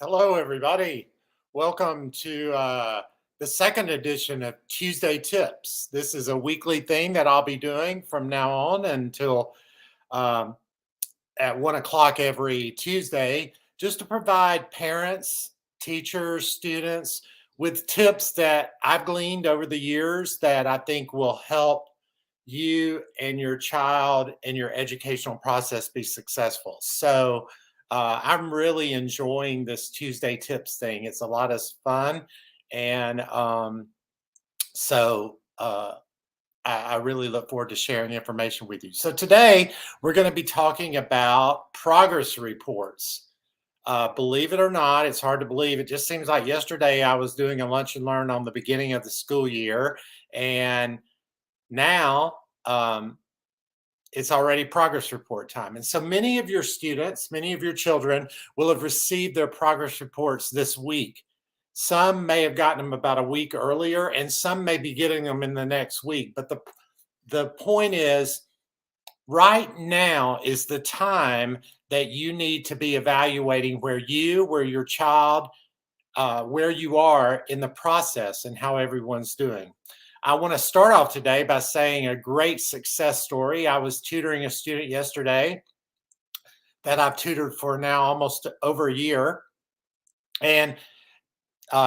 Hello, everybody. Welcome to the second edition of Tuesday Tips. This is a weekly thing that I'll be doing from now on until um, at 1 o'clock every Tuesday, just to provide parents, teachers, students with tips that I've gleaned over the years that I think will help you and your child and your educational process be successful. I'm really enjoying this Tuesday tips thing. It's a lot of fun. And so, I really look forward to sharing information with you. So today we're going to be talking about progress reports. Believe it or not, it's hard to believe. It just seems like yesterday I was doing a lunch and learn on the beginning of the school year, and now it's already progress report time. And so many of your students, many of your children will have received their progress reports this week. Some may have gotten them about a week earlier, and some may be getting them in the next week. But the point is, right now is the time that you need to be evaluating where your child, where you are in the process and how everyone's doing. I want to start off today by saying a great success story. I was tutoring a student yesterday that I've tutored for now almost over a year, and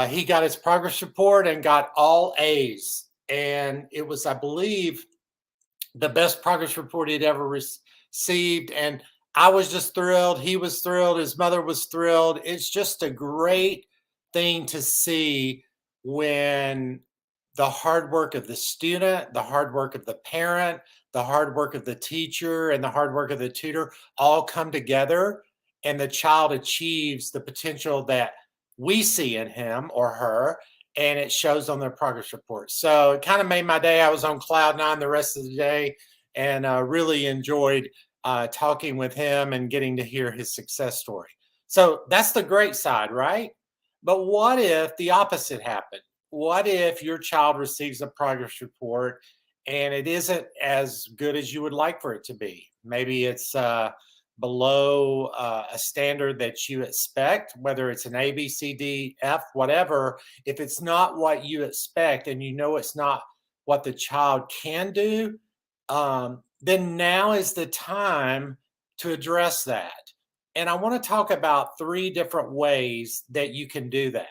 he got his progress report and got all A's. And it was, I believe, the best progress report he'd ever received. And I was just thrilled. He was thrilled. His mother was thrilled. It's just a great thing to see when the hard work of the student, the hard work of the parent, the hard work of the teacher, and the hard work of the tutor all come together, and the child achieves the potential that we see in him or her, and it shows on their progress report. So it kind of made my day. I was on cloud nine the rest of the day, and really enjoyed talking with him and getting to hear his success story. So that's the great side, right? But what if the opposite happened? What if your child receives a progress report and it isn't as good as you would like for it to be? Maybe it's below a standard that you expect, whether it's an A, B, C, D, F, whatever. If it's not what you expect and you know it's not what the child can do, then now is the time to address that. And I want to talk about three different ways that you can do that.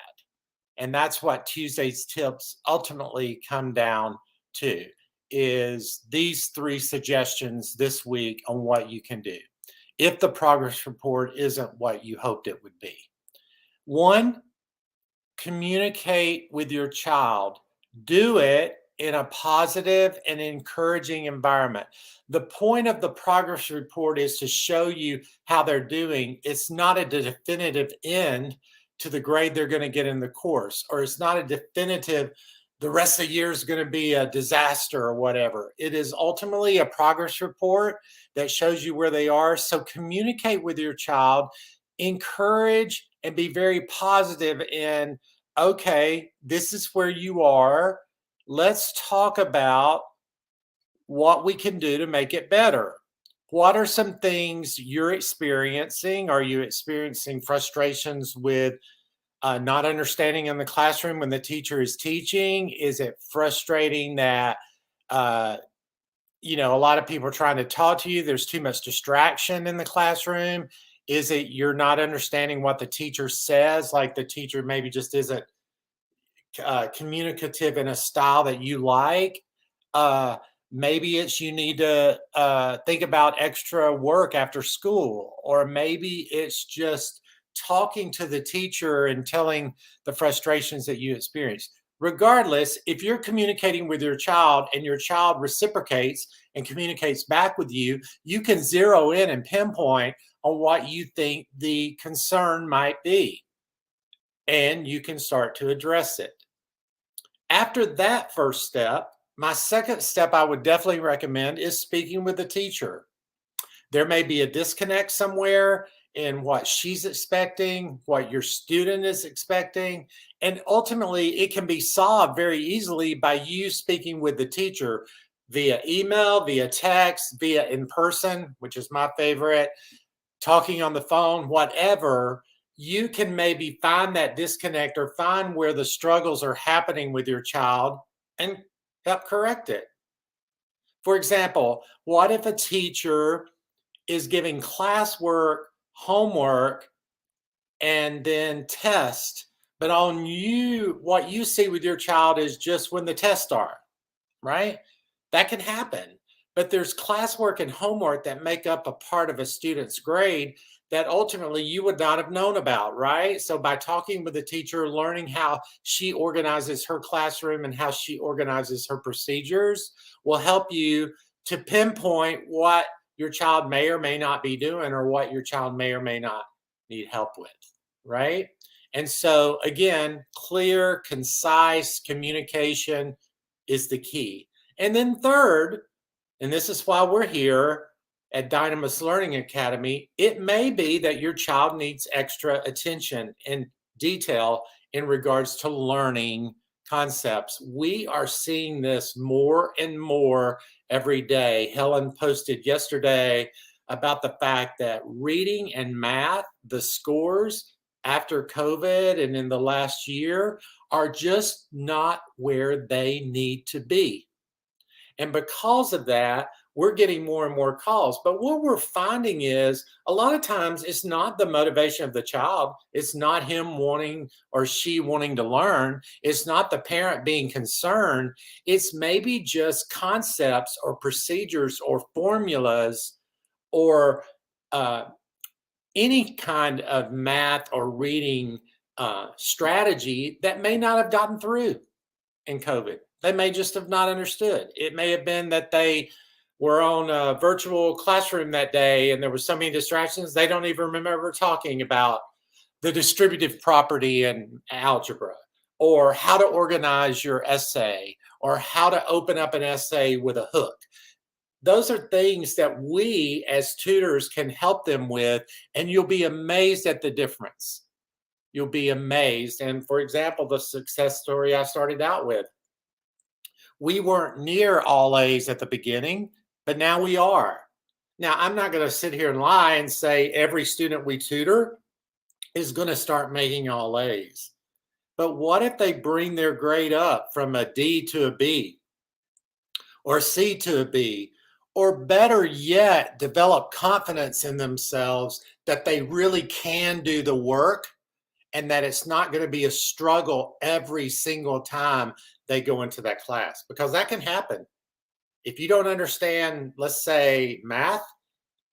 And that's what Tuesday's tips ultimately come down to, is these three suggestions this week on what you can do if the progress report isn't what you hoped it would be. One, communicate with your child. Do it in a positive and encouraging environment. The point of the progress report is to show you how they're doing. It's not a definitive end to the grade they're going to get in the course, or it's not a definitive the rest of the year is going to be a disaster or whatever. It is ultimately a progress report that shows you where they are. So communicate with your child, encourage, and be very positive in, okay, this is where you are. Let's talk about what we can do to make it better. What are some things you're experiencing? Are you experiencing frustrations with not understanding in the classroom when the teacher is teaching? Is it frustrating that uh, a lot of people are trying to talk to you? There's too much distraction in the classroom. Is it you're not understanding what the teacher says? Like the teacher maybe just isn't communicative in a style that you like. Uh, Maybe it's you need to think about extra work after school, or maybe it's just talking to the teacher and telling the frustrations that you experience. Regardless, if you're communicating with your child and your child reciprocates and communicates back with you, you can zero in and pinpoint on what you think the concern might be, and you can start to address it. After that first step, my second step I would definitely recommend is speaking with the teacher. There may be a disconnect somewhere in what she's expecting, what your student is expecting, and ultimately it can be solved very easily by you speaking with the teacher via email, via text, via in person, which is my favorite, talking on the phone, whatever. you can maybe find that disconnect or find where the struggles are happening with your child and help correct it. For example, what if a teacher is giving classwork, homework, and then test, but on you, what you see with your child is just when the tests start, right? That can happen. But there's classwork and homework that make up a part of a student's grade that ultimately you would not have known about, right? So by talking with the teacher, learning how she organizes her classroom and how she organizes her procedures will help you to pinpoint what your child may or may not be doing or what your child may or may not need help with, right? And so again, clear, concise communication is the key. And then third, and this is why we're here at Dynamis Learning Academy, it may be that your child needs extra attention and detail in regards to learning concepts. We are seeing this more and more every day. Helen posted yesterday about the fact that reading and math, the scores after COVID and in the last year, are just not where they need to be. And because of that, we're getting more and more calls. But what we're finding is a lot of times it's not the motivation of the child. It's not him wanting or she wanting to learn. It's not the parent being concerned. It's maybe just concepts or procedures or formulas or any kind of math or reading strategy that may not have gotten through in COVID. They may just have not understood. It may have been that they were on a virtual classroom that day and there were so many distractions, they don't even remember talking about the distributive property in algebra or how to organize your essay or how to open up an essay with a hook. Those are things that we as tutors can help them with, and you'll be amazed at the difference. You'll be amazed. And for example, the success story I started out with, we weren't near all A's at the beginning, but now we are. Now, I'm not going to sit here and lie and say every student we tutor is going to start making all A's. But what if they bring their grade up from a D to a B or a C to a B, or better yet, develop confidence in themselves that they really can do the work and that it's not going to be a struggle every single time they go into that class, because that can happen. If you don't understand, let's say, math,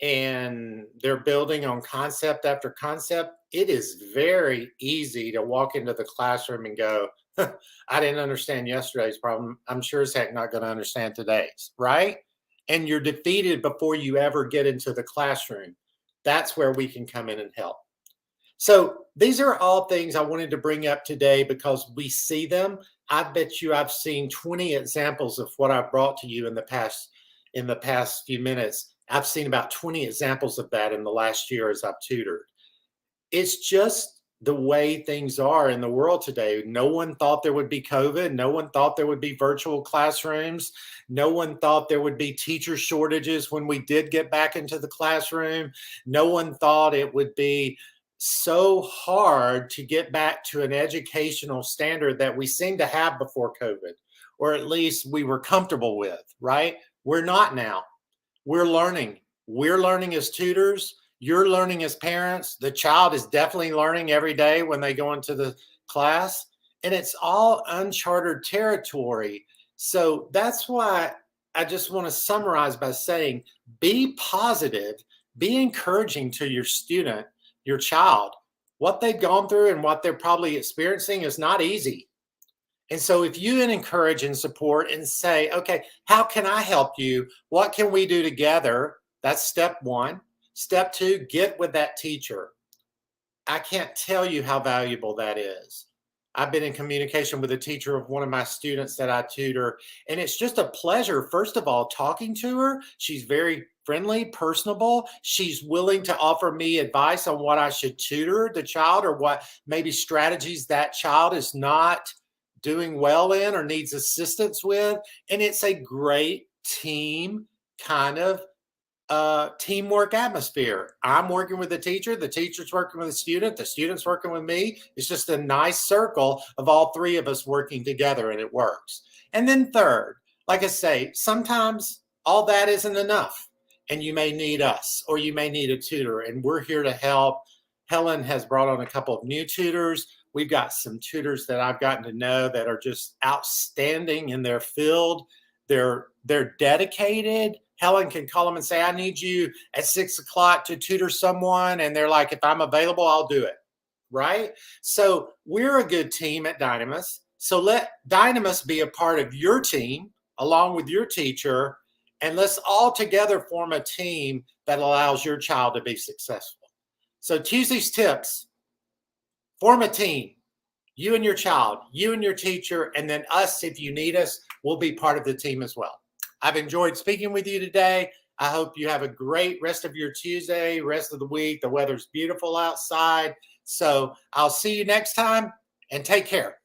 and they're building on concept after concept, it is very easy to walk into the classroom and go, I didn't understand yesterday's problem. I'm sure as heck not going to understand today's, right? And you're defeated before you ever get into the classroom. That's where we can come in and help. So these are all things I wanted to bring up today because we see them. I bet you I've seen 20 examples of what I've brought to you in the past few minutes. I've seen about 20 examples of that in the last year as I've tutored. It's just the way things are in the world today. No one thought there would be COVID. No one thought there would be virtual classrooms. No one thought there would be teacher shortages when we did get back into the classroom. No one thought it would be so hard to get back to an educational standard that we seemed to have before COVID, or at least we were comfortable with, right? We're not now. We're learning. We're learning as tutors. You're learning as parents. The child is definitely learning every day when they go into the class, and it's all uncharted territory. So that's why I just want to summarize by saying, be positive, be encouraging to your student, your child. What they've gone through and what they're probably experiencing is not easy. And so if you encourage and support and say, okay, how can I help you? What can we do together? That's step one. Step two, get with that teacher. I can't tell you how valuable that is. I've been in communication with a teacher of one of my students that I tutor, and it's just a pleasure, first of all, talking to her. She's very friendly, personable. She's willing to offer me advice on what I should tutor the child or what maybe strategies that child is not doing well in or needs assistance with. And it's a great team kind of teamwork atmosphere. I'm working with the teacher's working with the student's working with me. It's just a nice circle of all three of us working together, and it works. And then third, like I say, sometimes all that isn't enough, and you may need us or you may need a tutor, and we're here to help. Helen has brought on a couple of new tutors. We've got some tutors that I've gotten to know that are just outstanding in their field. They're dedicated. Helen can call them and say, I need you at 6 o'clock to tutor someone. And they're like, if I'm available, I'll do it. Right? So we're a good team at Dynamis. So let Dynamis be a part of your team along with your teacher. And let's all together form a team that allows your child to be successful. So Tuesday's tips: form a team. You and your child, you and your teacher, and then us, if you need us, we'll be part of the team as well. I've enjoyed speaking with you today. I hope you have a great rest of your Tuesday, rest of the week. The weather's beautiful outside. So I'll see you next time, and take care.